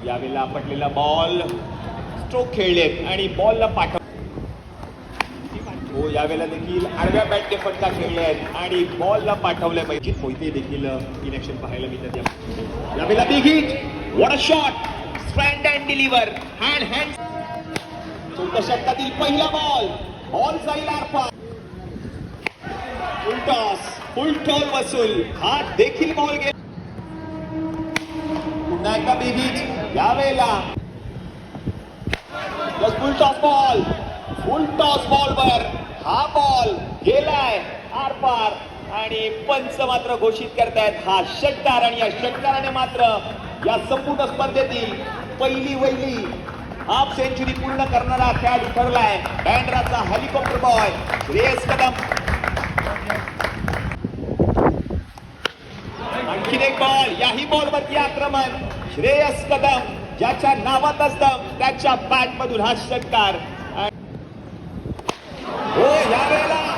यावेळेला आपटलेला ball stroke खेळलेत आणि बॉलला पाठव. हो, यावेळेला देखील आडव्या बॅटने फटका खेळले आहेत आणि बॉलला पाठवलंय पाहिजे. मोहिते देखील इनॅक्शन पाहायला मिळतात. यावेळेला big hit, what a shot, strand and deliver, hand. 14 षटकातील पहिला बॉल जाईल आरपार. फुल टॉस वसूल, हा देखील बॉल गेला. पुन्हा एकदा बिग हिट, यावेळेला फुल टॉस बॉलवर हा बॉल गेलाय आरपार आणि पंच मात्र घोषित करतायत हा षटकार. आणि या षटकाराने मात्र या संपूर्ण स्पर्धेतील पहिली हाफ सेंचुरी पूर्ण करणारा खेळाडू ठरलाय बँड्राचा हेलिकॉप्टर बॉय श्रेयस कदम. आणखीन एक बॉल, याही बॉलवरती आक्रमण. श्रेयस कदम ज्याच्या नावात असतं त्याच्या बॅट मधून हा षटकार.